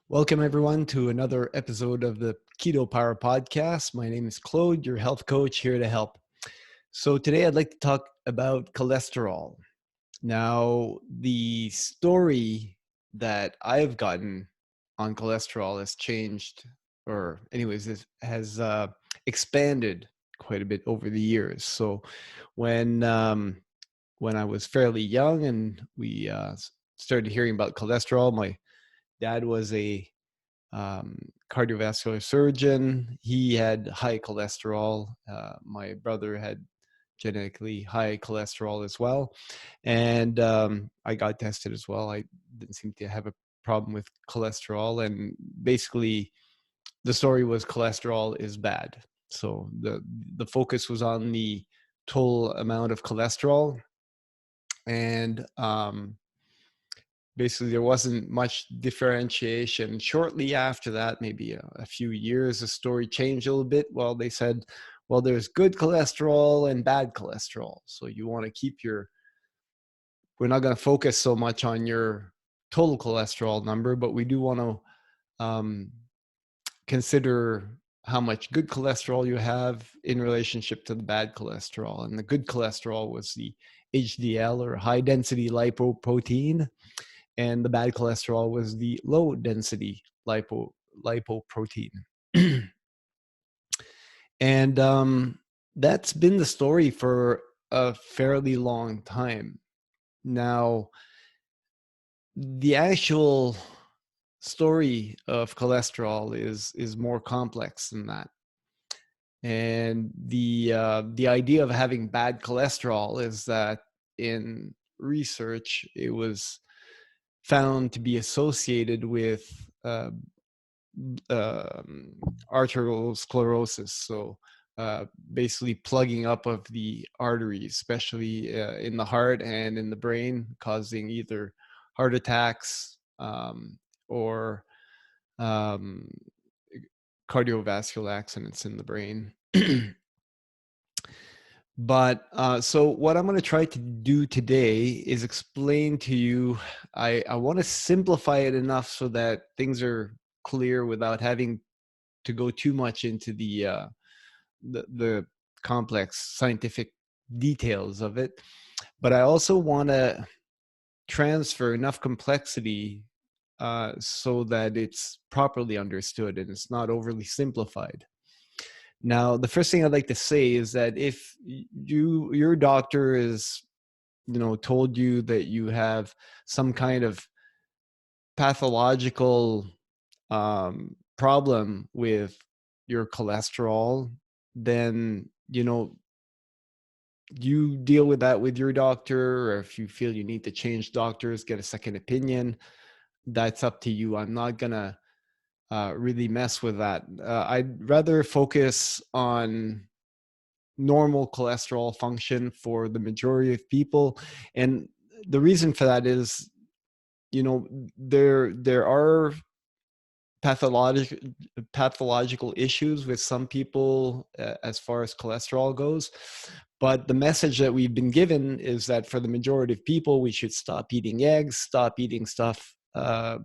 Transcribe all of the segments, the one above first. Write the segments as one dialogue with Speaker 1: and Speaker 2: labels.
Speaker 1: Welcome, everyone, to another episode of the Keto Power Podcast. My name is Claude, your health coach, here to help. So, today I'd like to talk about cholesterol. Now, the story that I've gotten on cholesterol has changed, or, anyways, it has expanded quite a bit over the years. So, when I was fairly young and we started hearing about cholesterol, my dad was a cardiovascular surgeon. He had high cholesterol. My brother had genetically high cholesterol as well. And I got tested as well. I didn't seem to have a problem with cholesterol. And basically, the story was cholesterol is bad. So the focus was on the total amount of cholesterol. And basically there wasn't much differentiation. Shortly after that, maybe a few years, the story changed a little bit. Well, they said, well, there's good cholesterol and bad cholesterol. So you want to keep we're not going to focus so much on your total cholesterol number, but we do want to consider how much good cholesterol you have in relationship to the bad cholesterol. And the good cholesterol was the HDL, or high density lipoprotein, and the bad cholesterol was the low density lipoprotein. And that's been the story for a fairly long time. Now, the actual story of cholesterol is more complex than that. And the idea of having bad cholesterol is that in research, it was found to be associated with arteriosclerosis. So basically plugging up of the arteries, especially in the heart and in the brain, causing either heart attacks or cardiovascular accidents in the brain. But so what I'm going to try to do today is explain to you, I want to simplify it enough so that things are clear without having to go too much into the complex scientific details of it. But I also want to transfer enough complexity so that it's properly understood and it's not overly simplified. Now, the first thing I'd like to say is that if your doctor is, told you that you have some kind of pathological problem with your cholesterol, then, you deal with that with your doctor, or if you feel you need to change doctors, get a second opinion, that's up to you. I'm not going to really mess with that. I'd rather focus on normal cholesterol function for the majority of people. And the reason for that is, there are pathological issues with some people as far as cholesterol goes. But the message that we've been given is that for the majority of people, we should stop eating eggs, stop eating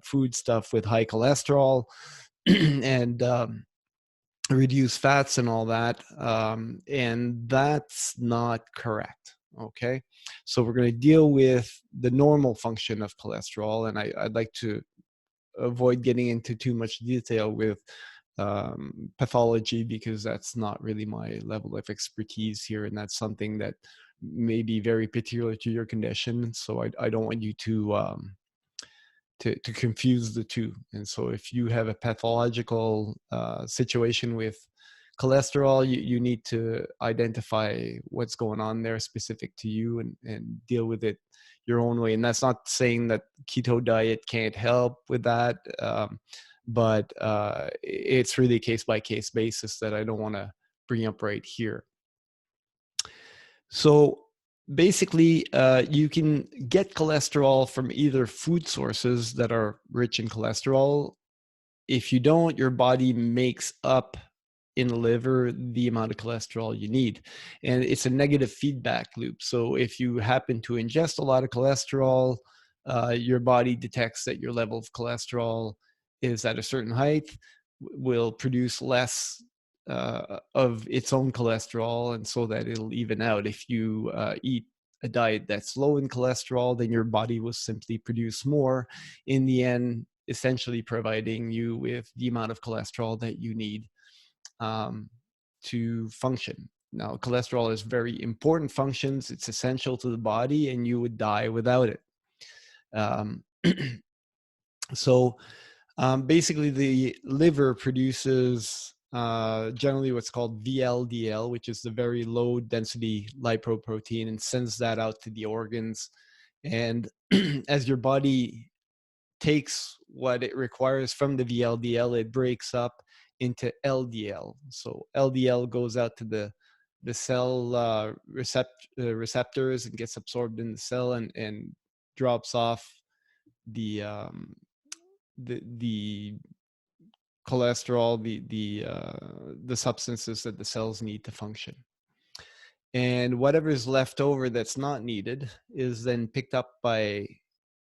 Speaker 1: food stuff with high cholesterol, and reduce fats and all that. And that's not correct. Okay. So we're going to deal with the normal function of cholesterol. And I'd like to avoid getting into too much detail with pathology, because that's not really my level of expertise here. And that's something that may be very particular to your condition. So I don't want you to confuse the two. And so if you have a pathological situation with cholesterol, you need to identify what's going on there specific to you, and deal with it your own way. And that's not saying that keto diet can't help with that, but it's really case by case basis that I don't want to bring up right here. So basically, you can get cholesterol from either food sources that are rich in cholesterol. If you don't, your body makes up in the liver the amount of cholesterol you need. And it's a negative feedback loop. So if you happen to ingest a lot of cholesterol, your body detects that your level of cholesterol is at a certain height will produce less of its own cholesterol, and so that it'll even out. If you eat a diet that's low in cholesterol, then your body will simply produce more, in the end essentially providing you with the amount of cholesterol that you need to function. Now, cholesterol is very important functions. It's essential to the body, and you would die without it. So basically, the liver produces generally what's called VLDL, which is the very low density lipoprotein, and sends that out to the organs. And as your body takes what it requires from the VLDL, it breaks up into LDL. So LDL goes out to the cell receptors and gets absorbed in the cell, and drops off the the cholesterol, the substances that the cells need to function. And whatever is left over that's not needed is then picked up by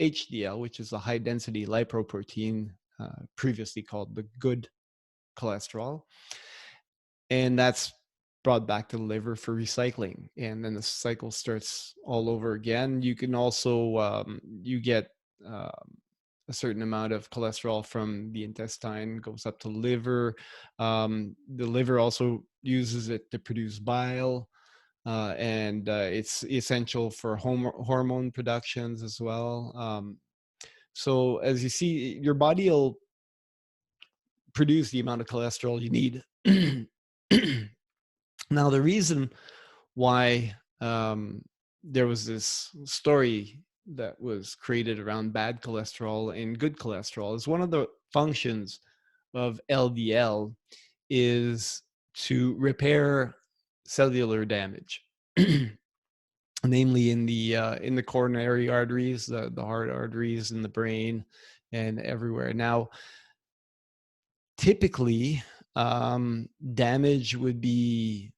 Speaker 1: HDL, which is a high density lipoprotein, previously called the good cholesterol. And that's brought back to the liver for recycling. And then the cycle starts all over again. You can also, you get a certain amount of cholesterol from the intestine, goes up to liver. The liver also uses it to produce bile. And it's essential for hormone productions as well. So as you see, your body will produce the amount of cholesterol you need. Now, the reason why there was this story that was created around bad cholesterol and good cholesterol is one of the functions of LDL is to repair cellular damage. Namely in the coronary arteries, the heart arteries, in the brain, and everywhere. Now, typically, damage would be,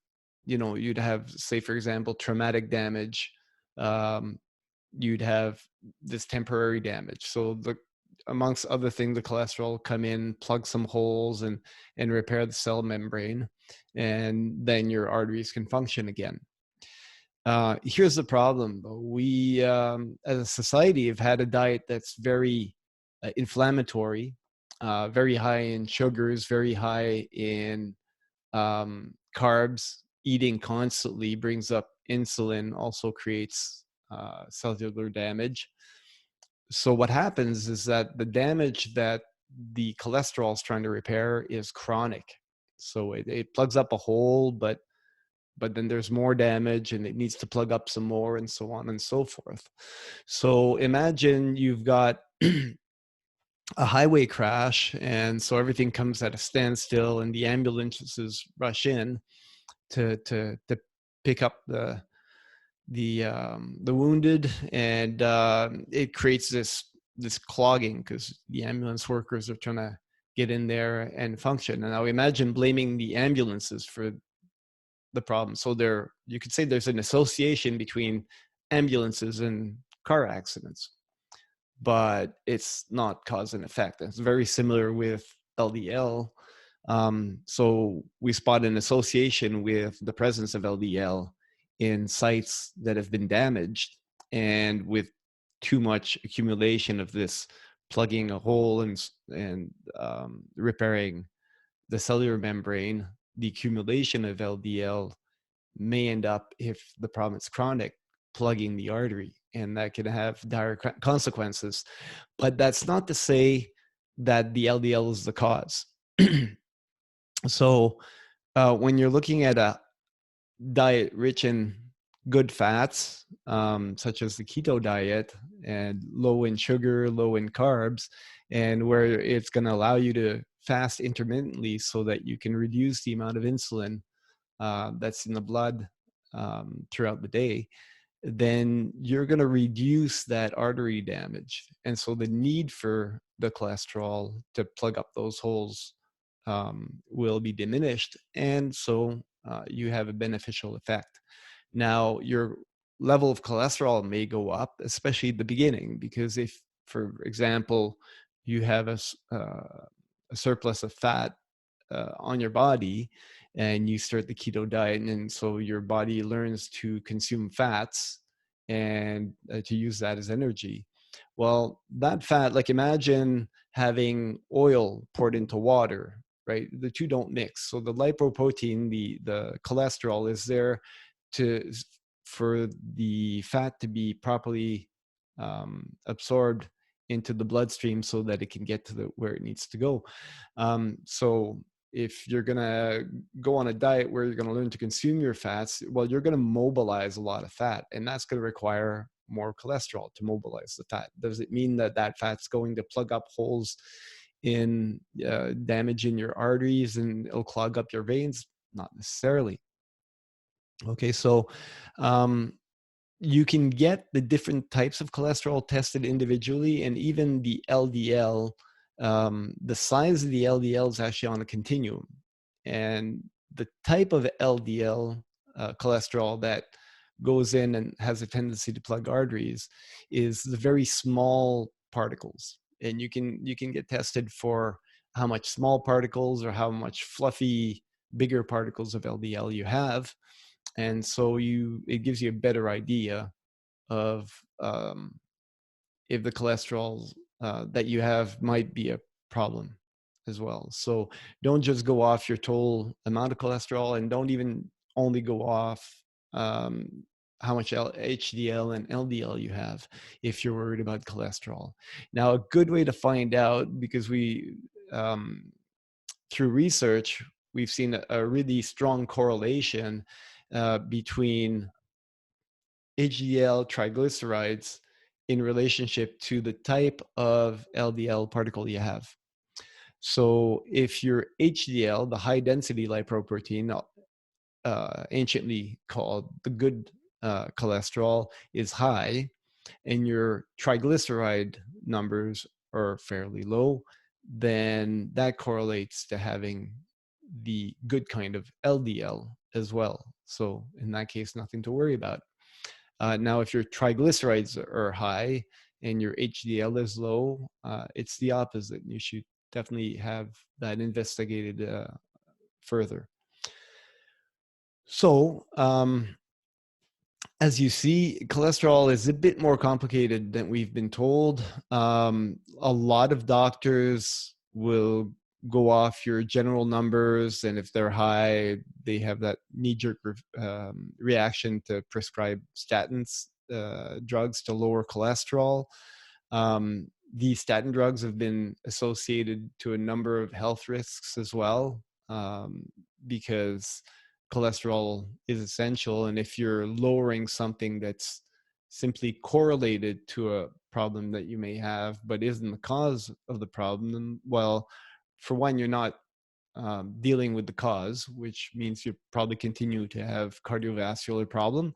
Speaker 1: you'd have, say, for example, traumatic damage. You'd have this temporary damage. So amongst other things, the cholesterol come in, plug some holes, and repair the cell membrane, and then your arteries can function again. Here's the problem, though. We, as a society, have had a diet that's very inflammatory, very high in sugars, very high in carbs. Eating constantly brings up insulin, also creates cellular damage. So what happens is that the damage that the cholesterol is trying to repair is chronic. So it plugs up a hole, but then there's more damage and it needs to plug up some more, and so on and so forth. So imagine you've got a highway crash, and so everything comes at a standstill, and the ambulances rush in to pick up the wounded, and it creates this clogging because the ambulance workers are trying to get in there and function. And now imagine blaming the ambulances for the problem. So you could say there's an association between ambulances and car accidents, but it's not cause and effect. It's very similar with LDL. So we spot an association with the presence of LDL in sites that have been damaged, and with too much accumulation of this, plugging a hole and repairing the cellular membrane, the accumulation of LDL may end up, if the problem is chronic, plugging the artery, and that can have dire consequences. But that's not to say that the LDL is the cause. So when you're looking at a diet rich in good fats, such as the keto diet, and low in sugar, low in carbs, and where it's going to allow you to fast intermittently so that you can reduce the amount of insulin that's in the blood throughout the day, then you're going to reduce that artery damage. And so the need for the cholesterol to plug up those holes will be diminished. And so you have a beneficial effect. Now, your level of cholesterol may go up, especially at the beginning, because if, for example, you have a surplus of fat on your body, and you start the keto diet, and so your body learns to consume fats and to use that as energy. Well, that fat, like imagine having oil poured into water, right? The two don't mix. So the lipoprotein, the cholesterol, is there to for the fat to be properly absorbed into the bloodstream so that it can get to where it needs to go. So if you're going to go on a diet where you're going to learn to consume your fats, well, you're going to mobilize a lot of fat, and that's going to require more cholesterol to mobilize the fat. Does it mean that that fat's going to plug up holes in damage in your arteries and it'll clog up your veins? Not necessarily. Okay, so you can get the different types of cholesterol tested individually, and even the LDL, the size of the LDL is actually on a continuum. And the type of LDL cholesterol that goes in and has a tendency to plug arteries is the very small particles. And you can get tested for how much small particles or how much fluffy bigger particles of LDL you have. And so it gives you a better idea of if the cholesterol that you have might be a problem as well. So don't just go off your total amount of cholesterol, and don't even only go off how much HDL and LDL you have if you're worried about cholesterol. Now, a good way to find out, because we through research we've seen a really strong correlation between HDL triglycerides in relationship to the type of LDL particle you have. So if your HDL, the high density lipoprotein, anciently called the good cholesterol, is high, and your triglyceride numbers are fairly low, then that correlates to having the good kind of LDL as well. So in that case, nothing to worry about. Now, if your triglycerides are high and your HDL is low, it's the opposite. You should definitely have that investigated further. So, as you see, cholesterol is a bit more complicated than we've been told. A lot of doctors will go off your general numbers, and if they're high, they have that knee-jerk reaction to prescribe statins drugs to lower cholesterol. These statin drugs have been associated to a number of health risks as well, because cholesterol is essential. And if you're lowering something that's simply correlated to a problem that you may have, but isn't the cause of the problem, then, well, for one, you're not dealing with the cause, which means you probably continue to have cardiovascular problem.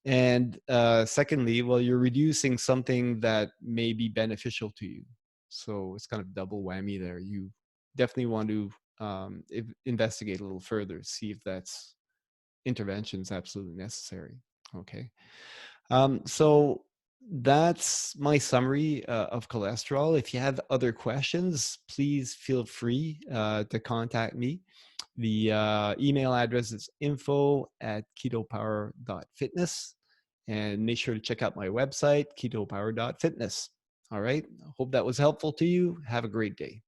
Speaker 1: And secondly, well, you're reducing something that may be beneficial to you. So it's kind of double whammy there. You definitely want to investigate a little further, see if that's intervention is absolutely necessary. Okay. So that's my summary of cholesterol. If you have other questions, please feel free to contact me. The email address is info@ketopower.fitness, and make sure to check out my website, ketopower.fitness. All right. Hope that was helpful to you. Have a great day.